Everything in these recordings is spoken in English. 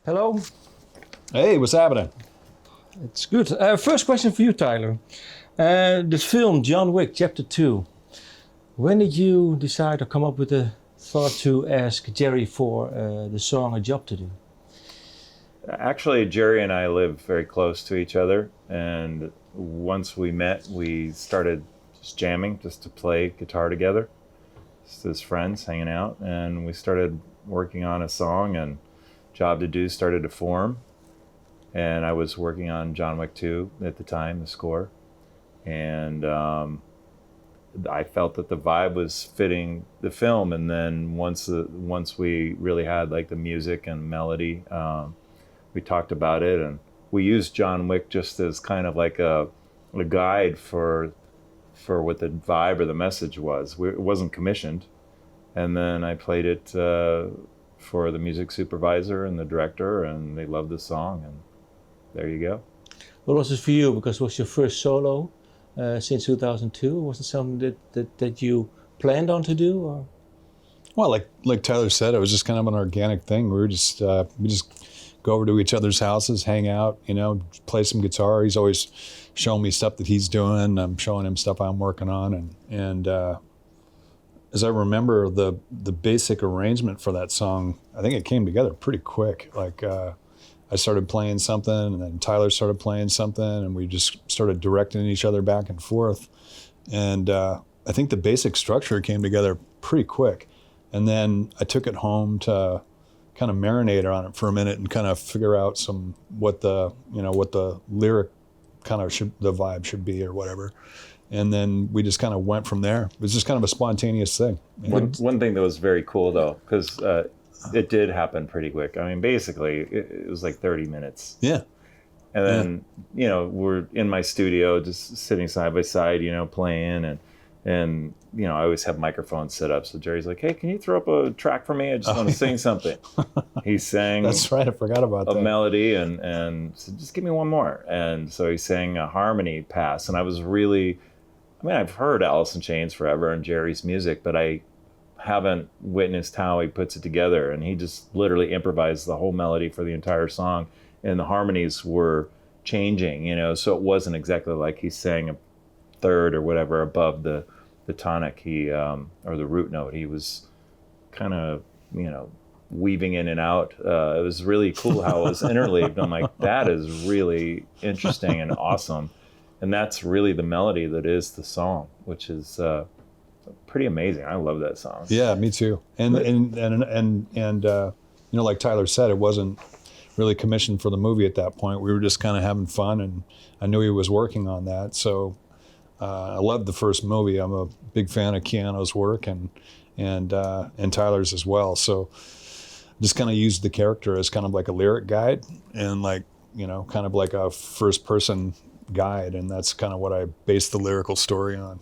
Hello. Hey, what's happening? It's good. First question for you, Tyler. The film John Wick Chapter 2. When did you decide to come up with the thought to ask Jerry for the song A Job to Do? Actually, Jerry and I live very close to each other, and once we met, we started just jamming, just to play guitar together, just as friends hanging out, and we started working on a song, and Job to Do started to form. And I was working on John Wick 2 at the time, the score, and I felt that the vibe was fitting the film. And then once we really had like the music and melody, we talked about it, and we used John Wick just as kind of like a guide for what the vibe or the message was. It wasn't commissioned, and then I played it for the music supervisor and the director, and they loved the song, and there you go. What was it for you? Because it was your first solo since 2002. Was it something that you planned on to do? Or? Well, like Tyler said, it was just kind of an organic thing. We just go over to each other's houses, hang out, play some guitar. He's always showing me stuff that he's doing. I'm showing him stuff I'm working on, and as I remember, the basic arrangement for that song, I think it came together pretty quick. Like I started playing something, and then Tyler started playing something, and we just started directing each other back and forth. And I think the basic structure came together pretty quick. And then I took it home to kind of marinate on it for a minute and kind of figure out what the lyric kind of the vibe should be or whatever. And then we just kind of went from there. It was just kind of a spontaneous thing. One thing that was very cool though, because it did happen pretty quick. I mean, basically it was like 30 minutes. Yeah. And then, we're in my studio just sitting side by side, playing, and I always have microphones set up. So Jerry's like, hey, can you throw up a track for me? I just want to sing something. He sang. That's right. I forgot about that. A melody and said, just give me one more. And so he sang a harmony pass. And I was I've heard Alice in Chains forever and Jerry's music, but I haven't witnessed how he puts it together. And he just literally improvised the whole melody for the entire song. And the harmonies were changing, so it wasn't exactly like he sang a third or whatever above the tonic or the root note. He was kind of, weaving in and out. It was really cool how it was interleaved. I'm like, that is really interesting and awesome. And that's really the melody that is the song, which is pretty amazing. I love that song. Yeah, me too. And like Tyler said, it wasn't really commissioned for the movie at that point. We were just kind of having fun, and I knew he was working on that. So I loved the first movie. I'm a big fan of Keanu's work and Tyler's as well. So just kind of used the character as kind of like a lyric guide and kind of like a first person guide, and that's kind of what I based the lyrical story on,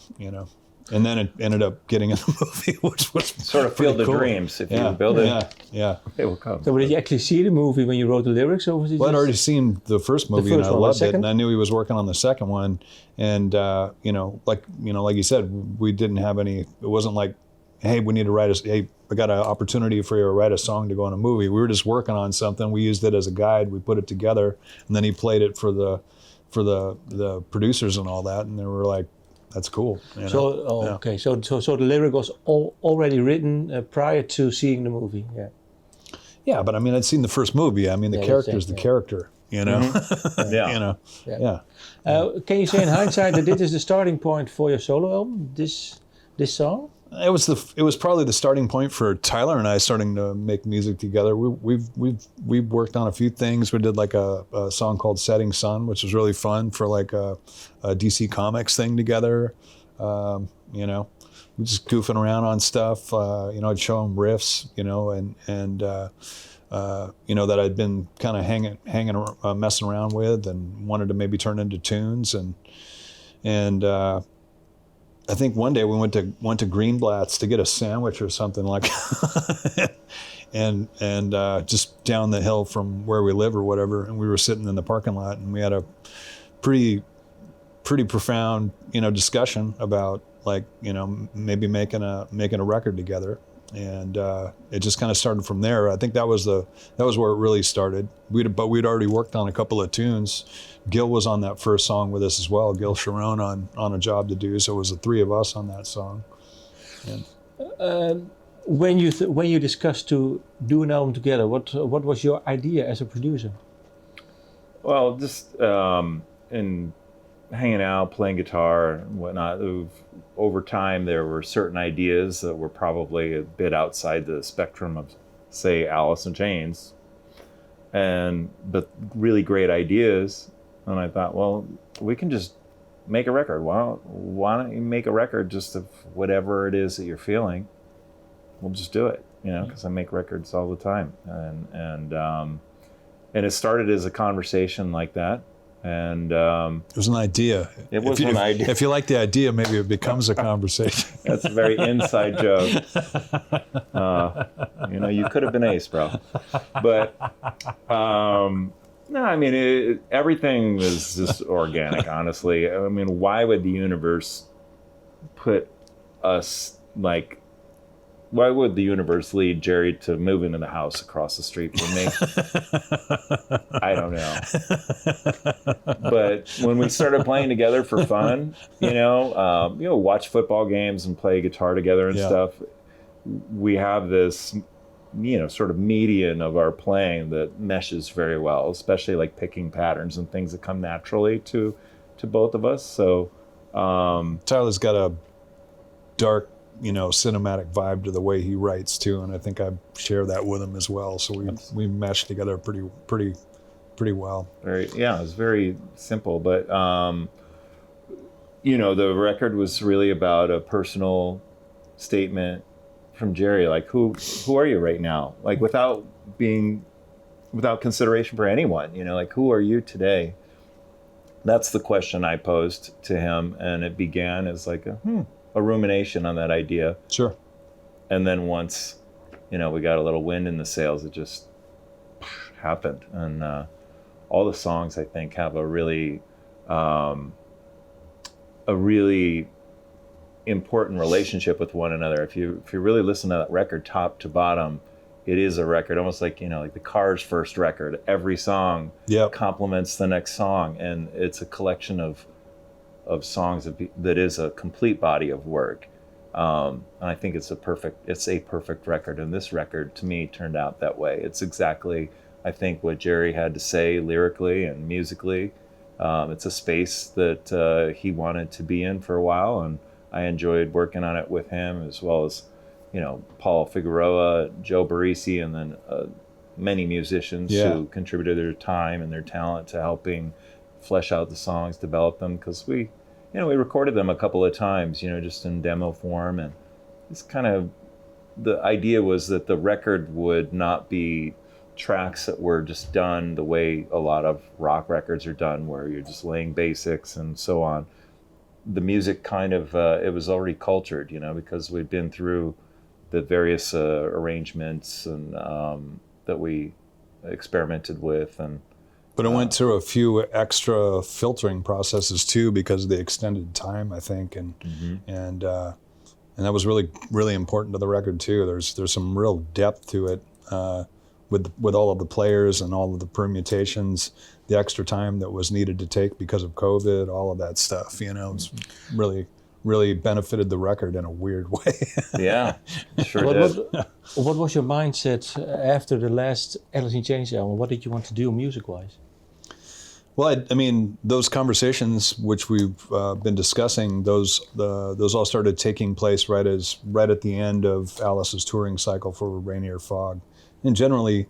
And then it ended up getting in the movie, which was sort of Field of Dreams. If you build it, yeah, it will come. So did you actually see the movie when you wrote the lyrics, or was it? Well, I'd already seen the first movie and I loved it, and I knew he was working on the second one. And like you said, we didn't have any. It wasn't like, hey, we need to write hey, we got an opportunity for you to write a song to go in a movie. We were just working on something. We used it as a guide. We put it together, and then he played it for the producers and all that, and they were like, that's cool. Okay. So the lyric was already written prior to seeing the movie. Yeah. Yeah, but I'd seen the first movie. The character is the character. Mm-hmm. Yeah. Can you say in hindsight that this is the starting point for your solo album? This song? It was probably the starting point for Tyler and I starting to make music together. We've worked on a few things. We did like a song called Setting Sun, which was really fun for like a DC Comics thing together. We just goofing around on stuff. I'd show him riffs, and that I'd been kind of hanging messing around with and wanted to maybe turn into tunes and. I think one day we went to Greenblatt's to get a sandwich or something like, and just down the hill from where we live or whatever, and we were sitting in the parking lot, and we had a pretty profound discussion about maybe making a record together, and it just kind of started from there. I think that was where it really started. But we'd already worked on a couple of tunes. Gil was on that first song with us as well. Gil Sharon on A Job to Do. So it was the three of us on that song. And when you discussed to do an album together, what was your idea as a producer? Well, just in hanging out, playing guitar and whatnot, over time there were certain ideas that were probably a bit outside the spectrum of, say, Alice in Chains, but really great ideas. And I thought, well, we can just make a record. Why don't you make a record just of whatever it is that you're feeling? We'll just do it, because I make records all the time. And it started as a conversation like that. And it was an idea. It was an idea. If you like the idea, maybe it becomes a conversation. That's a very inside joke. You could have been Ace, bro. But no, I mean, everything was just organic, honestly. I mean, why would the universe put us, why would the universe lead Jerry to move into the house across the street from me? I don't know. But when we started playing together for fun, watch football games and play guitar together and stuff, we have this, sort of median of our playing that meshes very well, especially like picking patterns and things that come naturally to both of us. So Tyler's got a dark, cinematic vibe to the way he writes too, and I think I share that with him as well. So we mesh together pretty well. It's very simple, but the record was really about a personal statement from Jerry, like who are you right now? Like without consideration for anyone, like who are you today? That's the question I posed to him, and it began as like a rumination on that idea. Sure. And then once, we got a little wind in the sails, it just happened. And all the songs, I think, have a really important relationship with one another. If you really listen to that record top to bottom, it is a record almost like like the Cars' first record. Every song complements the next song, and it's a collection of songs that is a complete body of work. And I think it's a perfect record, and this record to me turned out that way. It's exactly, I think, what Jerry had to say lyrically and musically. It's a space that he wanted to be in for a while, and I enjoyed working on it with him, as well as Paul Figueroa, Joe Barresi, and then many musicians who contributed their time and their talent to helping flesh out the songs, develop them, because we recorded them a couple of times, just in demo form. And it's kind of, the idea was that the record would not be tracks that were just done the way a lot of rock records are done, where you're just laying basics and so on. The music kind of, it was already cultured, because we'd been through the various arrangements and that we experimented with. But it went through a few extra filtering processes too, because of the extended time, I think, and that was really, really important to the record too. There's some real depth to it, with all of the players and all of the permutations, the extra time that was needed to take because of COVID, all of that stuff. It's really benefited the record in a weird way. Yeah, sure did. What was your mindset after the last Alice in Chains album? What did you want to do music-wise? Well, I mean, those conversations which we've been discussing, those all started taking place right at the end of Alice's touring cycle for Rainier Fog. And generally,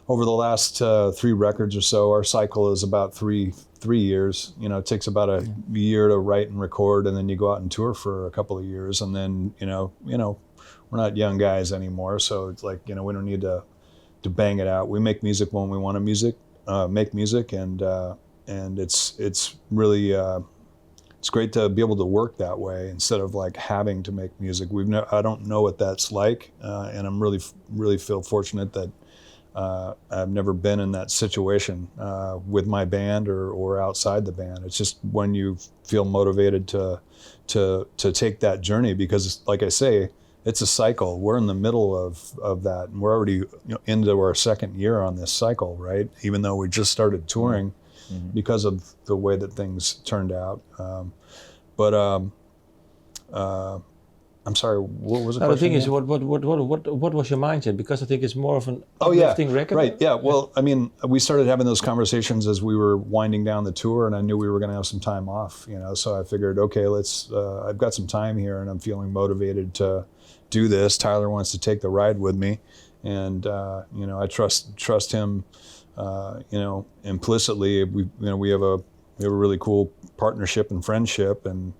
over the last 3 records or so, our cycle is about three years. It takes about a year to write and record, and then you go out and tour for a couple of years, and then we're not young guys anymore, so it's like we don't need to bang it out. We make music when we want to make music, and it's really it's great to be able to work that way instead of like having to make music. I don't know what that's like, and I'm really feel fortunate that I've never been in that situation with my band or outside the band. It's just when you feel motivated to take that journey, because like I say, it's a cycle. We're in the middle of that, and we're already into our second year on this cycle, right? Even though we just started touring because of the way that things turned out. I'm sorry, what was the question? The thing is, again? what was your mindset? Because I think it's more of an Oh yeah, uplifting record. right. Yeah. Well, I mean, we started having those conversations as we were winding down the tour, and I knew we were going to have some time off. So I figured, okay, let's. I've got some time here, and I'm feeling motivated to do this. Tyler wants to take the ride with me, and I trust him. Implicitly, we have a really cool partnership and friendship, and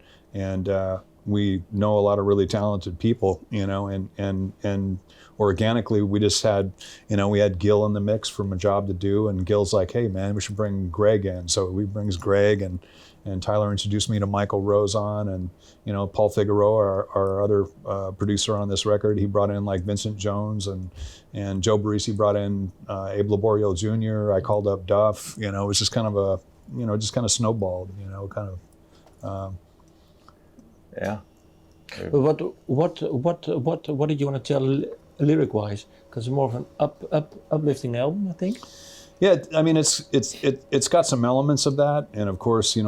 we know a lot of really talented people, and organically we just had, we had Gil in the mix from A Job to Do, and Gil's like, hey man, we should bring Greg in. So we brings Greg, and Tyler introduced me to Michael Rozon, and Paul Figueroa, our other producer on this record, he brought in like Vincent Jones, and Joe Barresi brought in Abe Laborio Jr. I called up Duff. It was just kind of just kind of snowballed, kind of. Yeah. What did you want to tell lyric-wise? Because it's more of an uplifting album, I think. Yeah, I mean it's got some elements of that, and of course I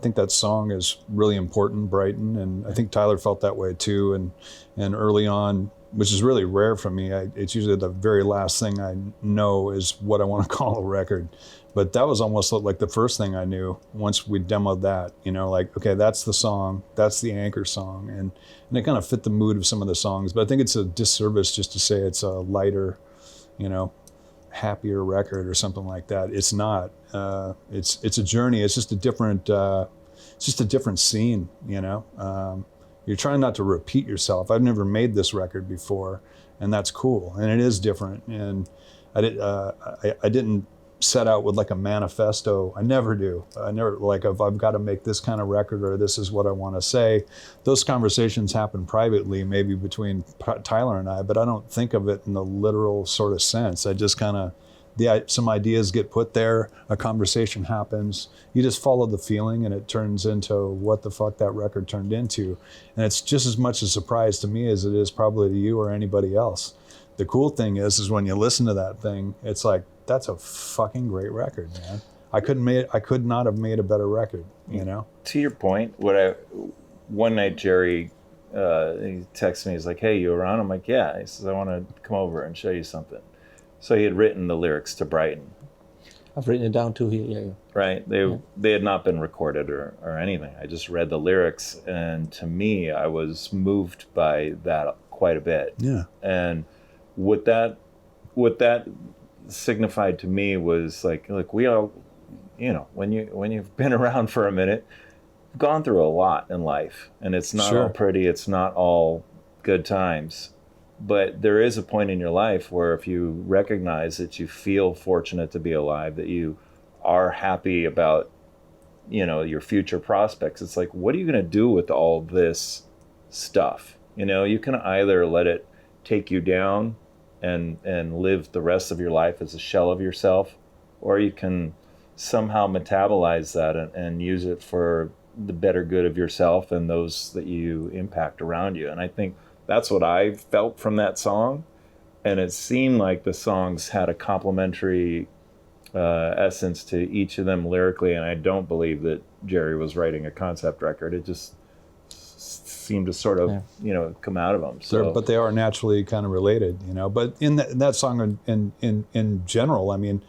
think that song is really important, Brighten, and I think Tyler felt that way too. And early on, which is really rare for me, it's usually the very last thing I know is what I want to call a record. But that was almost like the first thing I knew once we demoed that, like, okay, that's the song, that's the anchor song. And it kind of fit the mood of some of the songs. But I think it's a disservice just to say it's a lighter, happier record or something like that. It's not. It's a journey. It's just a different scene, You're trying not to repeat yourself. I've never made this record before, and that's cool. And it is different. And I didn't set out with like a manifesto. I never do. I never, like, if I've got to make this kind of record or this is what I want to say. Those conversations happen privately, maybe between Tyler and I, but I don't think of it in the literal sort of sense. I just kind of, some ideas get put there, a conversation happens, you just follow the feeling, and it turns into what the fuck that record turned into. And it's just as much a surprise to me as it is probably to you or anybody else. The cool thing is when you listen to that thing, it's like, that's a fucking great record, man. I could not have made a better record, To your point, one night Jerry, he texted me, he's like, hey, you around? I'm like, yeah. He says, I want to come over and show you something. So he had written the lyrics to Brighten. I've written it down too here, yeah. Right, they had not been recorded or anything. I just read the lyrics, and to me, I was moved by that quite a bit. Yeah. And what that signified to me was like we all, when you've been around for a minute, you've gone through a lot in life, and it's not all pretty, it's not all good times, but there is a point in your life where if you recognize that you feel fortunate to be alive, that you are happy about your future prospects, it's like, what are you going to do with all this stuff? You can either let it take you down and live the rest of your life as a shell of yourself, or you can somehow metabolize that and use it for the better good of yourself and those that you impact around you. And I think that's what I felt from that song. And it seemed like the songs had a complementary essence to each of them lyrically, and I don't believe that Jerry was writing a concept record. It just seemed to sort of come out of them. So, but they are naturally kind of related, But in that song, in general, I mean,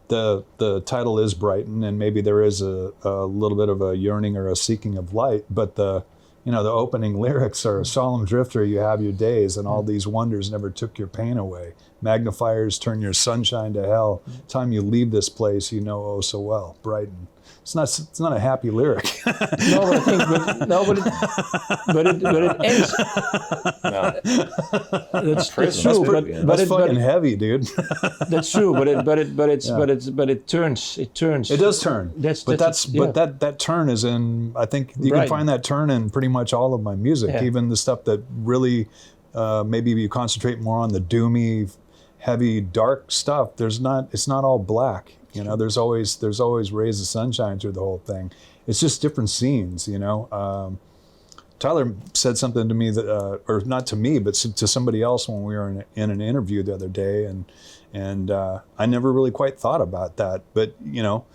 the title is Brighten, and maybe there is a little bit of a yearning or a seeking of light. But the opening lyrics are, solemn drifter, you have your days, and all these wonders never took your pain away. Magnifiers turn your sunshine to hell. Time you leave this place, oh so well. Brighten. It's not a happy lyric. No, but I think, but it ends. No. That's true. That's fucking heavy, dude. That's true. But it turns. It turns. It does turn. That turn is in. I think you can find that turn in pretty much all of my music, even the stuff that really maybe you concentrate more on the doomy, heavy, dark stuff. It's not all black. There's always rays of sunshine through the whole thing. It's just different scenes, Tyler said something to me that, or not to me, but to somebody else when we were in an interview the other day, and I never really quite thought about that. But you know,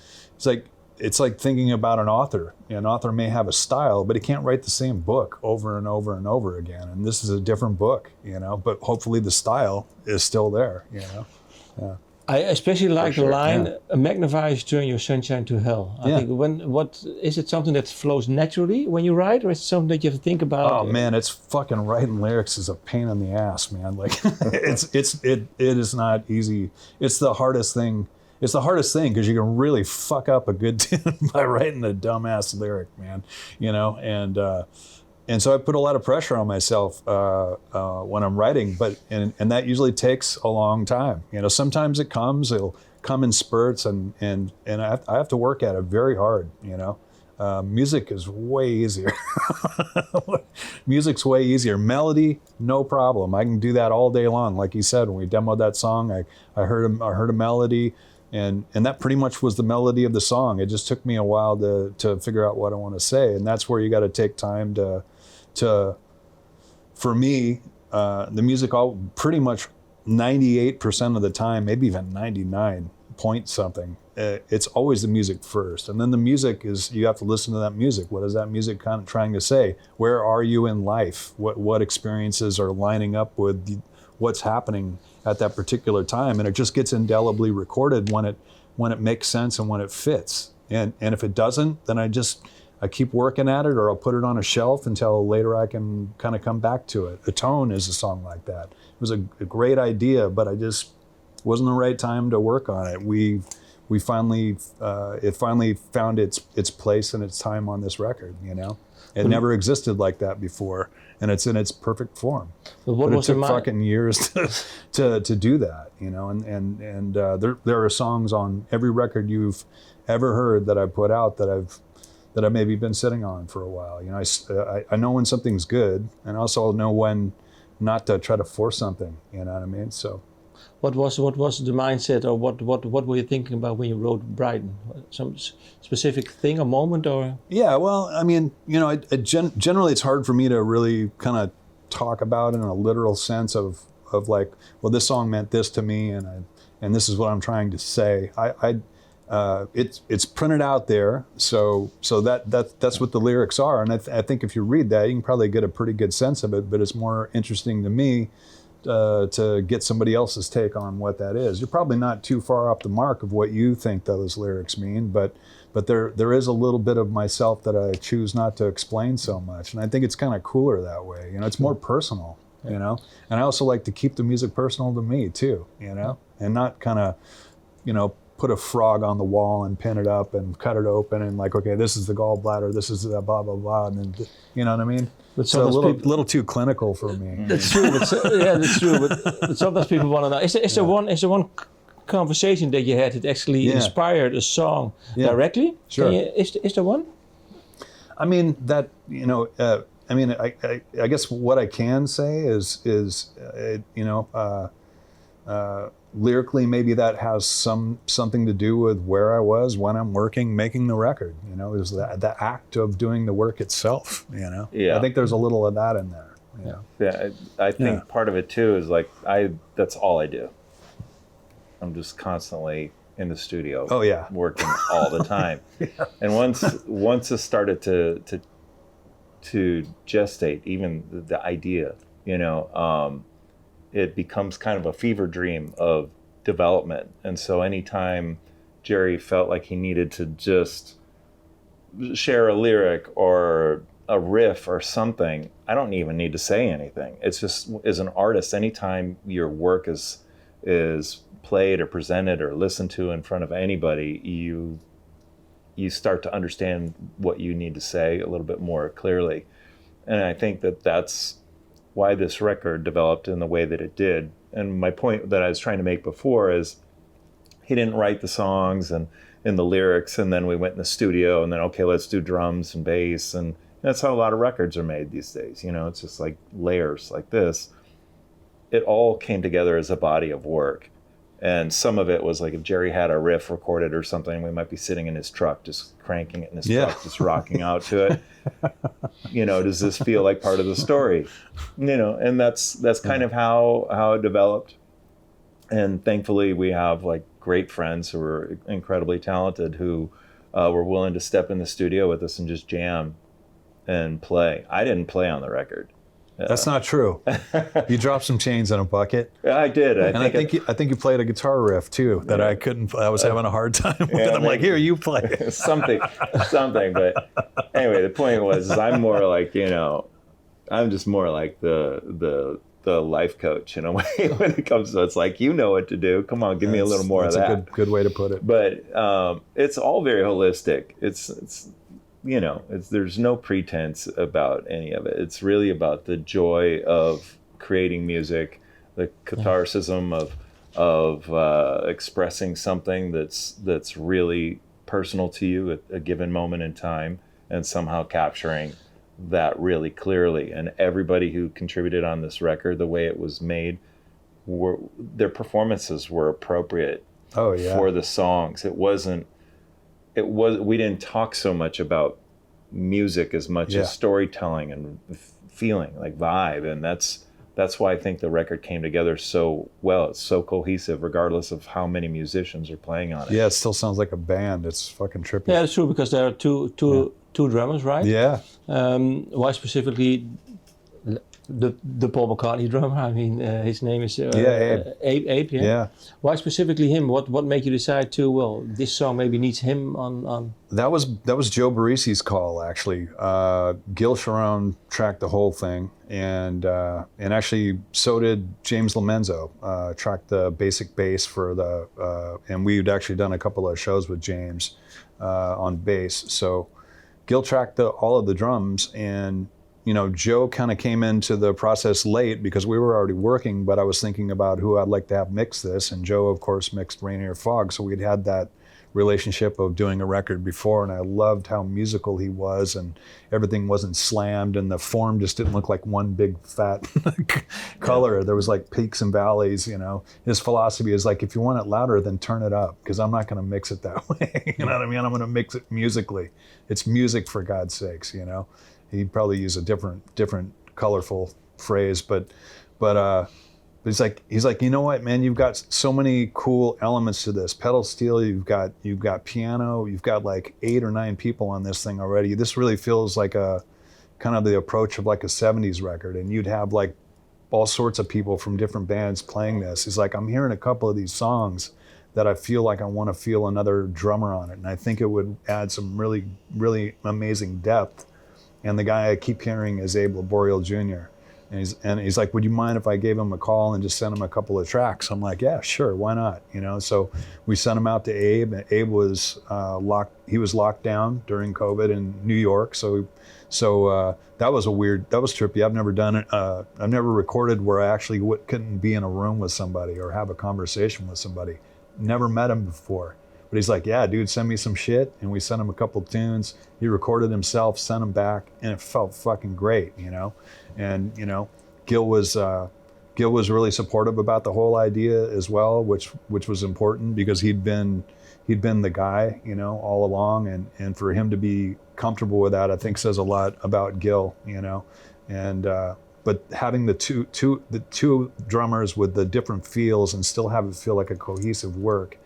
it's like thinking about an author. An author may have a style, but he can't write the same book over and over and over again. And this is a different book, you know. But hopefully the style is still there, you know. Yeah. I especially like the sure, line, magnifies turn your sunshine to hell. I think what is it something that flows naturally when you write, or is it something that you have to think about? Oh man, it's fucking writing lyrics is a pain in the ass, man. Like it is not easy. It's the hardest thing. It's the hardest thing because you can really fuck up a good tune by writing a dumbass lyric, man. You know, and so I put a lot of pressure on myself when I'm writing, and that usually takes a long time. You know, sometimes it'll come in spurts, and I have to work at it very hard. You know, music is way easier. Music's way easier. Melody, no problem. I can do that all day long. Like you said, when we demoed that song, I heard a melody. And that pretty much was the melody of the song. It just took me a while to figure out what I want to say, and that's where you got to take time to. For me, the music pretty much 98% of the time, maybe even 99 point something. It's always the music first, and then the music is you have to listen to that music. What is that music kind of trying to say? Where are you in life? What experiences are lining up with what's happening at that particular time, and it just gets indelibly recorded when it makes sense and when it fits. And if it doesn't, then I keep working at it, or I'll put it on a shelf until later I can kind of come back to it. A Tone is a song like that. It was a great idea, but I just wasn't the right time to work on it. We finally it finally found its place and its time on this record. You know, it never existed like that before. And it's in its perfect form. But it took fucking years to do that, you know. And there are songs on every record you've ever heard that I put out that I've maybe been sitting on for a while. You know, I know when something's good, and I also know when not to try to force something. You know what I mean? So. What was the mindset, or what were you thinking about when you wrote Brighten? Some specific thing, a moment, or? Yeah, well, I mean, you know, generally it's hard for me to really kind of talk about it in a literal sense of like, well, this song meant this to me, and this is what I'm trying to say. It's printed out there, so that's what the lyrics are, and I think if you read that, you can probably get a pretty good sense of it. But it's more interesting to me. To get somebody else's take on what that is. You're probably not too far off the mark of what you think those lyrics mean, but there is a little bit of myself that I choose not to explain so much, and I think it's kind of cooler that way. You know, it's more personal. You know, and I also like to keep the music personal to me too. You know, and not kind of, you know, put a frog on the wall and pin it up and cut it open and like, okay, this is the gallbladder, this is the blah blah blah, and then, you know what I mean? But so a little too clinical for me. That's true. That's true. But sometimes people want to know: is there one conversation that you had that actually inspired a song directly? Sure. Is there one? I mean that, you know. I guess what I can say is you know. Lyrically, maybe that has something to do with where I was when I'm working, making the record. You know, is the act of doing the work itself. You know, I think there's a little of that in there. You know? Yeah, I think part of it too is like that's all I do. I'm just constantly in the studio. Oh yeah, working all the time. And once it started to gestate, even the idea, you know. It becomes kind of a fever dream of development. And so anytime Jerry felt like he needed to just share a lyric or a riff or something, I don't even need to say anything. It's just, as an artist, anytime your work is played or presented or listened to in front of anybody, you start to understand what you need to say a little bit more clearly. And I think that's why this record developed in the way that it did. And my point that I was trying to make before is he didn't write the songs and the lyrics, and then we went in the studio and then, okay, let's do drums and bass. And that's how a lot of records are made these days. You know, it's just like layers like this. It all came together as a body of work. And some of it was like if Jerry had a riff recorded or something, we might be sitting in his truck, just cranking it in his truck, just rocking out to it. Does this feel like part of the story? And that's kind of how it developed. And thankfully we have like great friends who are incredibly talented who were willing to step in the studio with us and just jam and play. I didn't play on the record. That's not true. You dropped some chains in a bucket. I did. I think you played a guitar riff too that I couldn't. I was having a hard time with. Yeah, I'm like, here, you play something. But anyway, the point was, I'm more like I'm just more like the life coach in a way when it comes to it's like what to do. Come on, give me a little more of that. That's a good way to put it. But it's all very holistic. It's there's no pretense about any of it. It's really about the joy of creating music, the catharsis of expressing something that's really personal to you at a given moment in time, and somehow capturing that really clearly. And everybody who contributed on this record, the way it was made, their performances were appropriate for the songs. We didn't talk so much about music as much as storytelling and feeling, like vibe. And that's why I think the record came together so well. It's so cohesive, regardless of how many musicians are playing on it. Yeah, it still sounds like a band. It's fucking trippy. Yeah, it's true, because there are two drummers, right? Yeah. Why specifically the Paul McCartney drummer? I mean, his name is Abe. Yeah. Why specifically him? What made you decide to? This song maybe needs him on. That was Joe Barisi's call, actually. Gil Sharon tracked the whole thing, and actually so did James Lomenzo. Tracked the basic bass for and we'd actually done a couple of shows with James on bass. So Gil tracked all of the drums, and Joe kind of came into the process late because we were already working, but I was thinking about who I'd like to have mix this, and Joe, of course, mixed Rainier Fog, so we'd had that relationship of doing a record before, and I loved how musical he was, and everything wasn't slammed, and the form just didn't look like one big fat color. There was like peaks and valleys. His philosophy is like, if you want it louder, then turn it up, because I'm not going to mix it that way. You know what I mean? I'm going to mix it musically. It's music, for God's sakes. He'd probably use a different colorful phrase, but he's like, you know what, man, you've got so many cool elements to this. Pedal steel, you've got piano, you've got like 8 or 9 people on this thing already. This really feels like a kind of the approach of like a 70s record, and you'd have like all sorts of people from different bands playing this. He's like, I'm hearing a couple of these songs that I feel like I want to feel another drummer on it, and I think it would add some really, really amazing depth. And the guy I keep hearing is Abe Laboriel Jr. And he's like, would you mind if I gave him a call and just sent him a couple of tracks? I'm like, yeah, sure, why not? So we sent him out to Abe. And Abe was locked down during COVID in New York. So that was trippy. I've never done it. I've never recorded where I actually couldn't be in a room with somebody or have a conversation with somebody. Never met him before. But he's like, yeah, dude, send me some shit. And we sent him a couple tunes. He recorded himself, sent them back, and it felt fucking great, And, Gil was really supportive about the whole idea as well, which was important, because he'd been the guy, all along. And for him to be comfortable with that, I think says a lot about Gil, And but having the two drummers with the different feels and still have it feel like a cohesive work.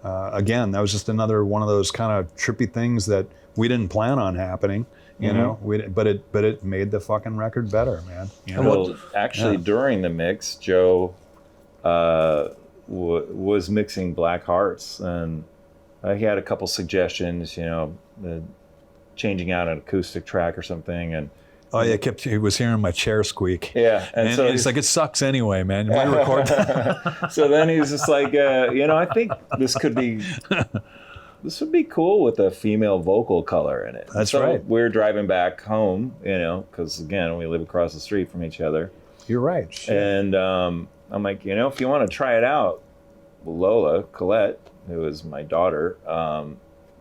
Again, that was just another one of those kind of trippy things that we didn't plan on happening, but it made the fucking record better, man. Well, actually, during the mix, Joe was mixing Black Hearts, and he had a couple suggestions, changing out an acoustic track or something, and oh yeah, he was hearing my chair squeak. Yeah, and so he's like, it sucks anyway, man. Why record that? So then he was just like, I think this would be cool with a female vocal color in it. That's right. We're driving back home, because again, we live across the street from each other. You're right. Shit. And I'm like, if you want to try it out, Lola Colette, who is my daughter,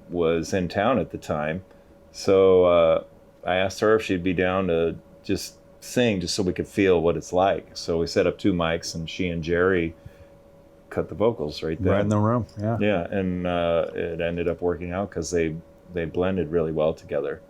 was in town at the time, so. I asked her if she'd be down to just sing, just so we could feel what it's like. So we set up 2 mics, and she and Jerry cut the vocals right there. Right in the room, yeah. Yeah, and it ended up working out because they blended really well together,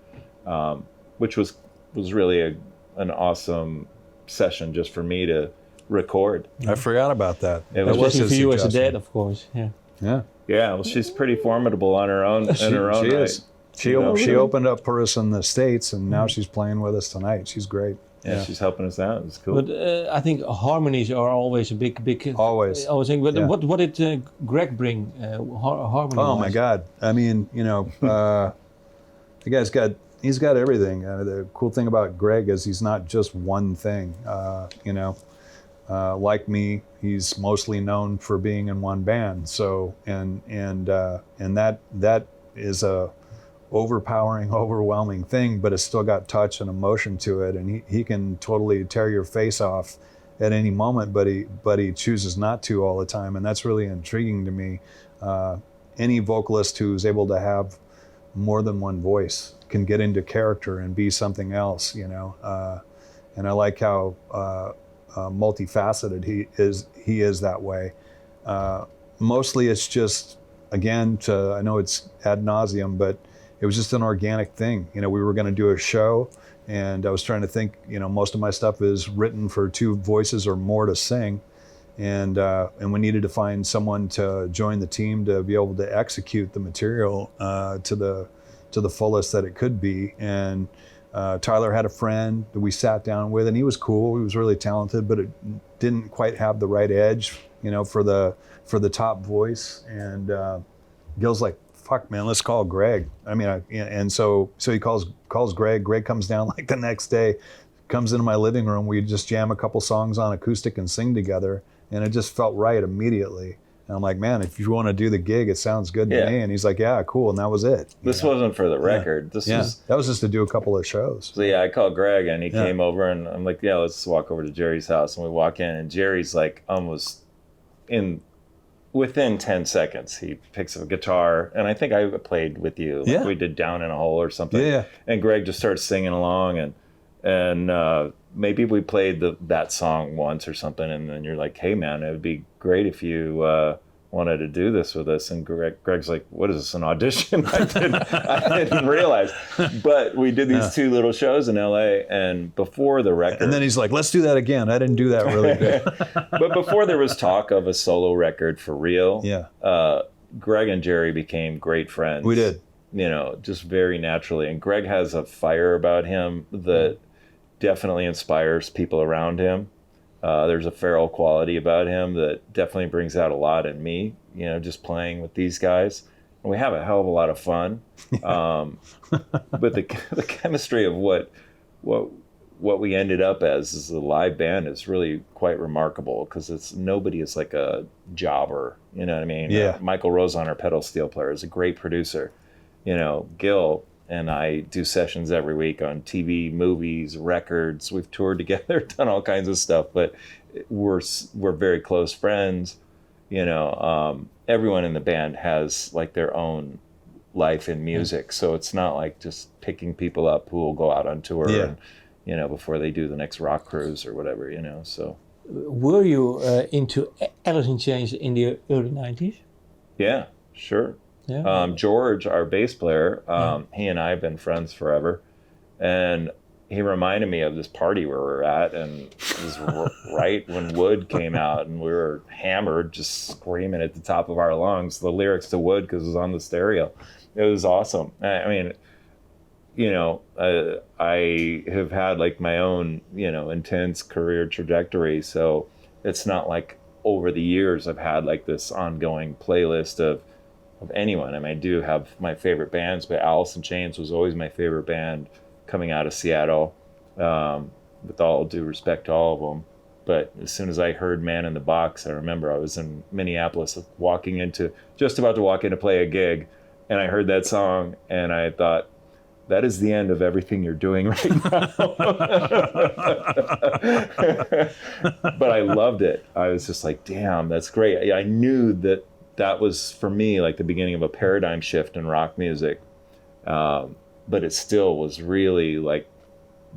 which was really an awesome session just for me to record. I forgot about that. It That was Especially his for you as a suggestion. dad, of course. Yeah. Yeah. Yeah, well, she's pretty formidable on her own. She right. is. She opened up for us in the States, and now she's playing with us tonight. She's great. Yeah, she's helping us out. It's cool. But I think harmonies are always a big Always. I was thinking, but Yeah. what did Greg bring? Harmony. Oh my God! I mean, the guy's he's got everything. The cool thing about Greg is he's not just one thing. Like me, he's mostly known for being in one band. So and that is a overpowering, overwhelming thing, but it's still got touch and emotion to it. And he can totally tear your face off at any moment, but he chooses not to all the time, and that's really intriguing to me. Any vocalist who's able to have more than one voice can get into character and be something else, and I like how multifaceted he is that way. Mostly it's just, again, I know it's ad nauseum, but it was just an organic thing. We were going to do a show, and I was trying to think, most of my stuff is written for two voices or more to sing, and we needed to find someone to join the team to be able to execute the material to the fullest that it could be. And Tyler had a friend that we sat down with, and he was cool. He was really talented, but it didn't quite have the right edge, for the top voice. And Gil's like, "Fuck, man, let's call Greg." I mean, so he calls Greg. Greg comes down like the next day, comes into my living room. We just jam a couple songs on acoustic and sing together, and it just felt right immediately. And I'm like, "Man, if you want to do the gig, it sounds good to me." And he's like, "Yeah, cool." And that was it. This wasn't for the record. This was that was just to do a couple of shows. So I called Greg, and he came over, and I'm like, "Yeah, let's walk over to Jerry's house." And we walk in, and Jerry's like almost within 10 seconds, he picks up a guitar, and I think I played with you. Like we did Down in a Hole or something. Yeah. And Greg just starts singing along, and maybe we played that song once or something, and then you're like, "Hey, man, it would be great if you wanted to do this with us." And Greg's like, "What is this, an audition?" I didn't realize. But we did these two little shows in LA, and before the record. And then he's like, "Let's do that again. I didn't do that really good." But before there was talk of a solo record for real, Greg and Jerry became great friends. We did. Just very naturally. And Greg has a fire about him that definitely inspires people around him. There's a feral quality about him that definitely brings out a lot in me, just playing with these guys. And we have a hell of a lot of fun. But the chemistry of what we ended up as a live band is really quite remarkable, because nobody is like a jobber, you know what I mean? Yeah. Michael Rose, our pedal steel player, is a great producer. Gil and I do sessions every week on TV, movies, records. We've toured together, done all kinds of stuff, but we're very close friends. Everyone in the band has like their own life in music, so it's not like just picking people up who will go out on tour and, before they do the next rock cruise or whatever, so. Were you into Alice in Chains in the early 90s? Yeah, sure. Yeah. George, our bass player, he and I have been friends forever, and he reminded me of this party where we were at, and it was right when Wood came out, and we were hammered, just screaming at the top of our lungs the lyrics to Wood because it was on the stereo. It was awesome. I mean, I have had like my own, intense career trajectory, so it's not like over the years I've had like this ongoing playlist of anyone. I mean, I do have my favorite bands, but Alice in Chains was always my favorite band coming out of Seattle, with all due respect to all of them. But as soon as I heard Man in the Box, I remember I was in Minneapolis just about to walk in to play a gig, and I heard that song, and I thought, that is the end of everything you're doing right now. But I loved it. I was just like, damn, that's great. I knew that was, for me, like the beginning of a paradigm shift in rock music. But it still was really like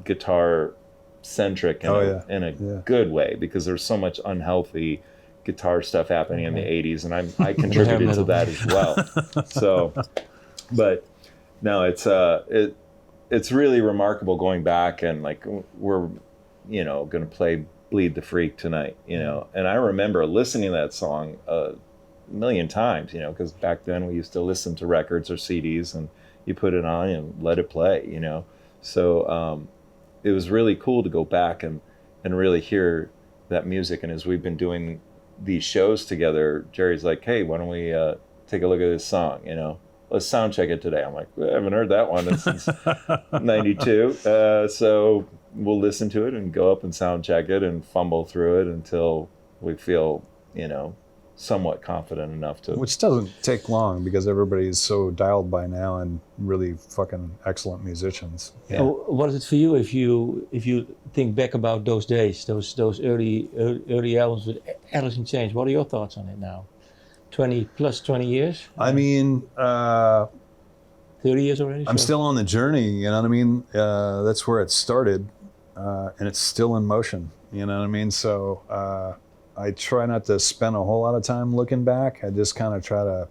guitar centric in a good way, because there's so much unhealthy guitar stuff happening in the 80s, and I contributed to that as well. So, but no, it's really remarkable going back, and like we're, going to play Bleed the Freak tonight, and I remember listening to that song a million times, because back then we used to listen to records or CDs, and you put it on and let it play, So it was really cool to go back and really hear that music. And as we've been doing these shows together, Jerry's like, hey, why don't we take a look at this song, let's sound check it today. I'm like, I haven't heard that one since 92. So we'll listen to it and go up and sound check it and fumble through it until we feel, somewhat confident enough to. Which doesn't take long because everybody's so dialed by now and really fucking excellent musicians. Yeah. What is it for you if you think back about those days, those early albums with Alice in Chains? What are your thoughts on it now? 20 years? I mean, 30 years already? I'm still on the journey, you know what I mean? That's where it started, and it's still in motion, you know what I mean? So I try not to spend a whole lot of time looking back. I just kind of try to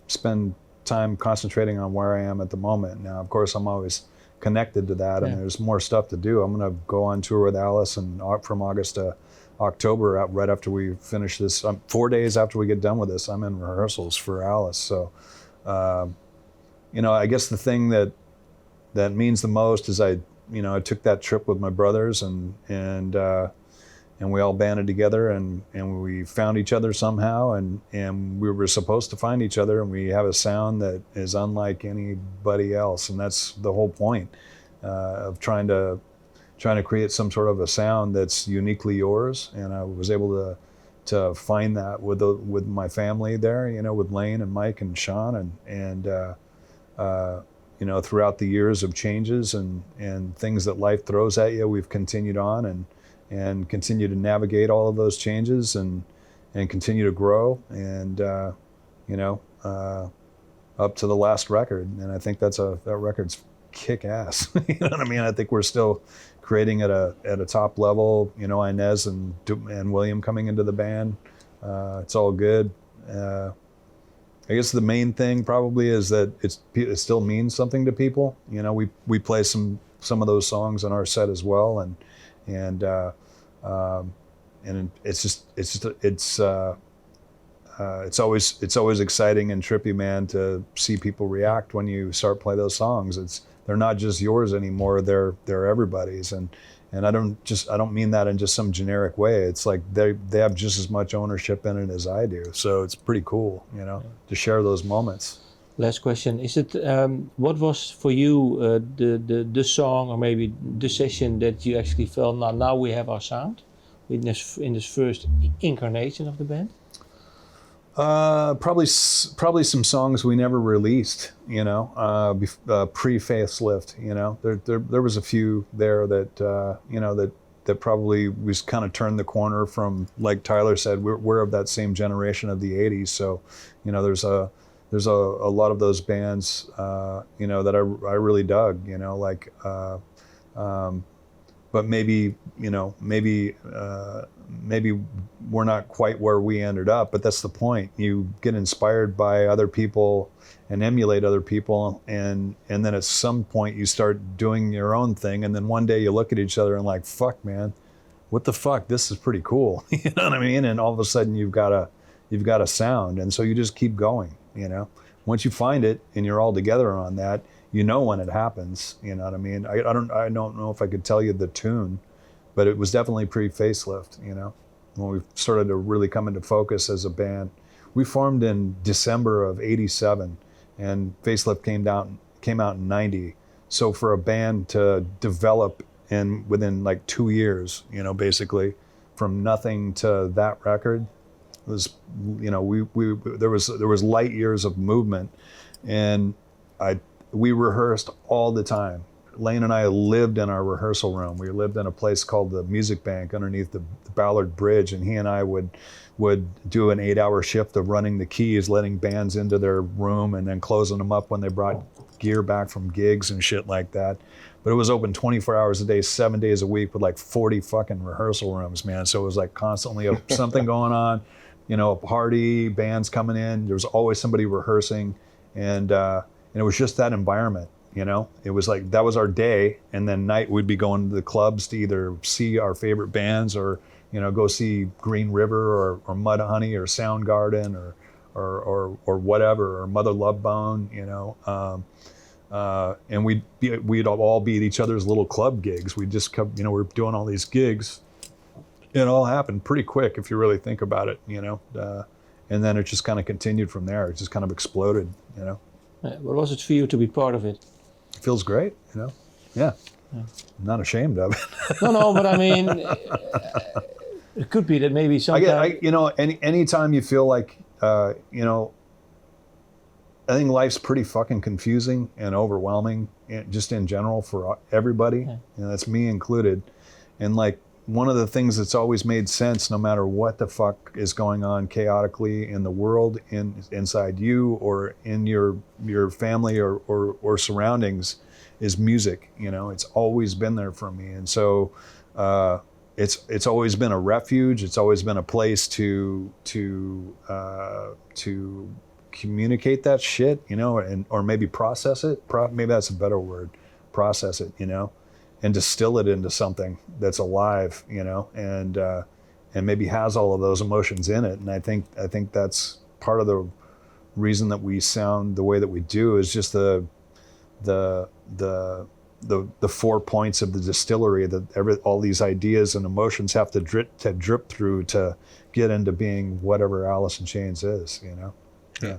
spend time concentrating on where I am at the moment. Now, of course, I'm always connected to that, and there's more stuff to do. I'm going to go on tour with Alice and from August to October, right after we finish this. 4 days after we get done with this, I'm in rehearsals for Alice. So, I guess the thing that means the most is I took that trip with my brothers and we all banded together and we found each other somehow and we were supposed to find each other, and we have a sound that is unlike anybody else, and that's the whole point of trying to create some sort of a sound that's uniquely yours. And I was able to find that with my family there, with Lane and Mike and Sean and throughout the years of changes and things that life throws at you, we've continued on and continue to navigate all of those changes and continue to grow and up to the last record. And I think that record's kick ass. You know what I mean? I think we're still creating at a top level. Inez and William coming into the band. It's all good. I guess the main thing probably is that it still means something to people. We play some of those songs on our set as well, and it's always exciting and trippy, man, to see people react when you start play those songs. They're not just yours anymore. They're everybody's, and I don't mean that in just some generic way. It's like they have just as much ownership in it as I do. So it's pretty cool, to share those moments. Last question: is it what was for you the song or maybe the session that you actually felt now we have our sound in this first incarnation of the band? Probably some songs we never released, pre-facelift. There was a few there that that probably we kind of turned the corner from. Like Tyler said, we're of that same generation of the '80s, so there's a lot of those bands, that I really dug, but maybe we're not quite where we ended up, but that's the point. You get inspired by other people and emulate other people, and then at some point you start doing your own thing, and then one day you look at each other and like, fuck, man, what the fuck? This is pretty cool. You know what I mean? And all of a sudden you've got a sound, and so you just keep going. Once you find it and you're all together on that, when it happens. You know what I mean? I don't know if I could tell you the tune, but it was definitely pre-facelift. When we started to really come into focus as a band. We formed in December of '87, and Facelift came out in '90. So for a band to develop within like 2 years, basically from nothing to that record, was, there was light years of movement, and we rehearsed all the time, Lane and I lived in our rehearsal room. We lived in a place called the Music Bank underneath the Ballard Bridge, and he and I would do an 8-hour shift of running the keys, letting bands into their room, and then closing them up when they brought gear back from gigs and shit like that. But it was open 24 hours a day, 7 days a week with like 40 fucking rehearsal rooms, man. So it was like constantly something going on, you know, a party, bands coming in. There was always somebody rehearsing, and it was just that environment, you know. It was like that was our day, and then night we'd be going to the clubs to either see our favorite bands or, you know, go see Green River or Mudhoney or Soundgarden or whatever, or Mother Love Bone, you know. And we'd all be at each other's little club gigs. We just come, you know, we're doing all these gigs. It all happened pretty quick if you really think about it, you know. And then it just kind of continued from there. It just kind of exploded, you know. What was it for you to be part of it? It feels great, you know. Yeah. I'm not ashamed of it. No, but I mean, it could be that maybe sometimes... you know, anytime you feel like, you know, I think life's pretty fucking confusing and overwhelming, just in general for everybody, Yeah. and that's me included. And like one of the things that's always made sense, no matter what the fuck is going on chaotically in the world, inside you or in your family or surroundings, is music. You know, it's always been there for me, and so it's always been a refuge. It's always been a place to communicate that shit, you know, or maybe process it. Maybe that's a better word, process it, you know, and distill it into something that's alive, you know, and maybe has all of those emotions in it. And I think that's part of the reason that we sound the way that we do, is just the 4 points of the distillery that all these ideas and emotions have to drip through to get into being whatever Alice in Chains is, you know. Yeah.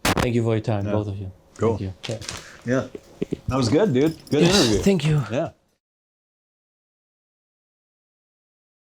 Thank you for your time, both of you. Cool. Thank you. Yeah. That was good, dude. Good interview. Thank you. Yeah.